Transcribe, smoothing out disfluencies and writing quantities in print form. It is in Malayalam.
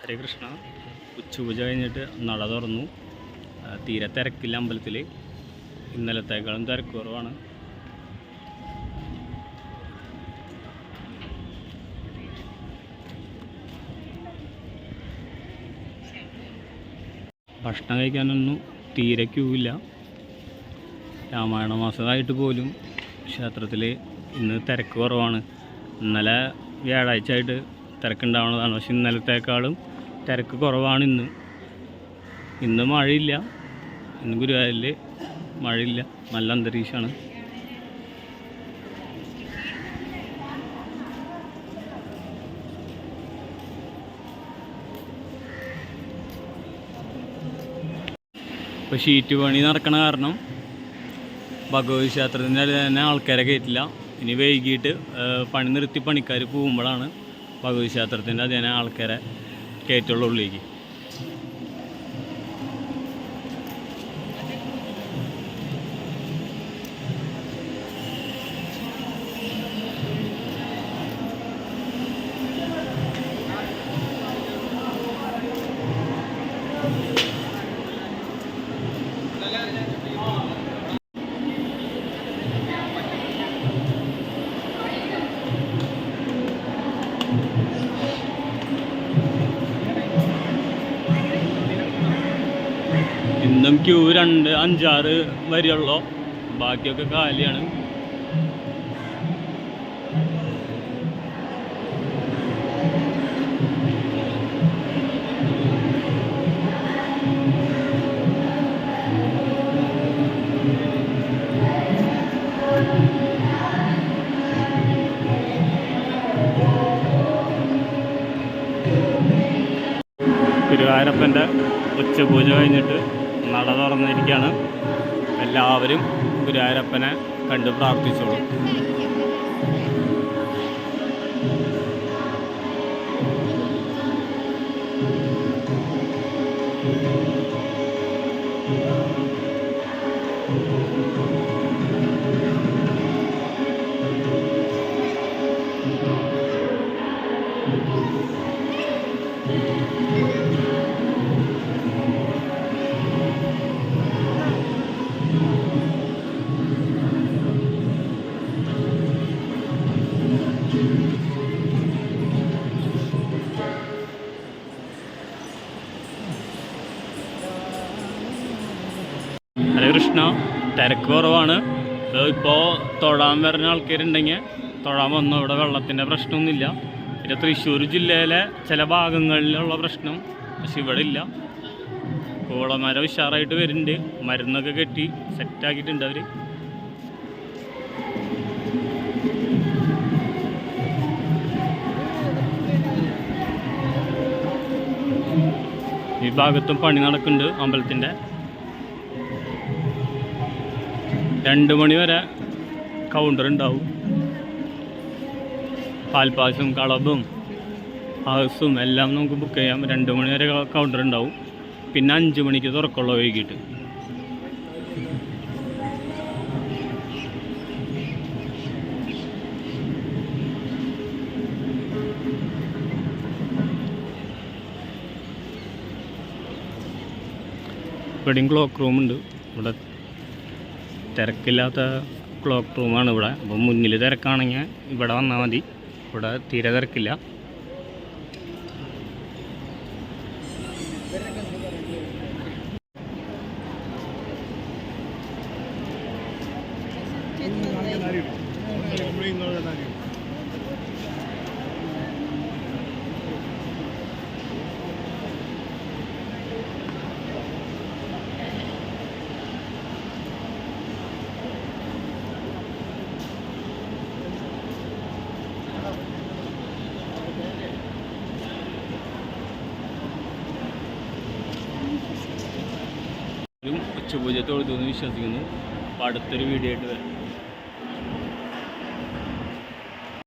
ഹരേ കൃഷ്ണ. ഉച്ചപൂജ കഴിഞ്ഞിട്ട് നട തുറന്നു. തീരെ തിരക്കില്ല അമ്പലത്തിൽ. ഇന്നലത്തേക്കാളും തിരക്ക് കുറവാണ്. ഭക്ഷണം കഴിക്കാനൊന്നും തീരെ ക്യൂ ഇല്ല. രാമായണ മാസമായിട്ട് പോലും ക്ഷേത്രത്തിൽ ഇന്ന് തിരക്ക് കുറവാണ്. ഇന്നലെ വ്യാഴാഴ്ച ആയിട്ട് തിരക്കുണ്ടാവുന്നതാണ്, പക്ഷെ ഇന്നലത്തേക്കാളും തിരക്ക് കുറവാണ് ഇന്ന് മഴയില്ല. ഇന്ന് ഗുരുവായൂരിൽ മഴയില്ല, നല്ല അന്തരീക്ഷമാണ്. ഇപ്പോൾ ഷീറ്റ് പണി നടക്കണ കാരണം ഭഗവതി ക്ഷേത്രത്തിൻ്റെ അടുത്ത് തന്നെ ആൾക്കാരെ കയറ്റില്ല. ഇനി വൈകിട്ട് പണി നിർത്തി പണിക്കാർ പോകുമ്പോഴാണ് ഭഗവതി ക്ഷേത്രത്തിൻ്റെ അത് തന്നെ ആൾക്കാരെ കയറ്റുള്ള ഉള്ളിലേക്ക്. ഇന്നും ക്യൂ 2-5-6 വരെയുള്ളൂ, ബാക്കിയൊക്കെ കാലിയാണ്. ഗുരുവായൂരപ്പൻ്റെ ഉച്ചപൂജ കഴിഞ്ഞിട്ട് നട തുറന്നിരിക്കുകയാണ്. എല്ലാവരും ഗുരുവായൂരപ്പനെ കണ്ട് പ്രാർത്ഥിച്ചോളൂ. ഹരേ കൃഷ്ണ. തിരക്ക് കുറവാണ്. ഇപ്പോൾ തൊഴാൻ വരുന്ന ആൾക്കാരുണ്ടെങ്കിൽ തൊഴാൻ വന്നു. ഇവിടെ വെള്ളത്തിൻ്റെ പ്രശ്നമൊന്നുമില്ല. പിന്നെ തൃശ്ശൂർ ജില്ലയിലെ ചില ഭാഗങ്ങളിലുള്ള പ്രശ്നം, പക്ഷെ ഇവിടെ ഇല്ല. കോളമരം ഉഷാറായിട്ട് വരുന്നുണ്ട്. മരുന്നൊക്കെ കെട്ടി സെറ്റാക്കിയിട്ടുണ്ട് അവർ. ഈ ഭാഗത്തും പണി നടക്കുന്നുണ്ട് അമ്പലത്തിൻ്റെ. 2 മണി വരെ കൗണ്ടർ ഉണ്ടാവും. പാൽപ്പാസും കളബും ഹൗസും എല്ലാം നമുക്ക് ബുക്ക് ചെയ്യാം. 2 മണി വരെ കൗണ്ടർ ഉണ്ടാവും. പിന്നെ 5 മണിക്ക് തുറക്കുള്ളൂ വൈകിട്ട്. ഇവിടെയും ക്ലോക്ക് റൂമുണ്ട്. ഇവിടെ തിരക്കില്ലാത്ത ക്ലോക്ക് റൂമാണ് ഇവിടെ. അപ്പോൾ മുന്നിൽ തിരക്കാണെങ്കിൽ ഇവിടെ വന്നാൽ മതി. ഇവിടെ തീരെ തിരക്കില്ല. ഉച്ചപൂജ തൊഴുതെന്ന് വിശ്വസിക്കുന്നു. അപ്പോൾ അടുത്തൊരു വീഡിയോ ആയിട്ട് വരാം.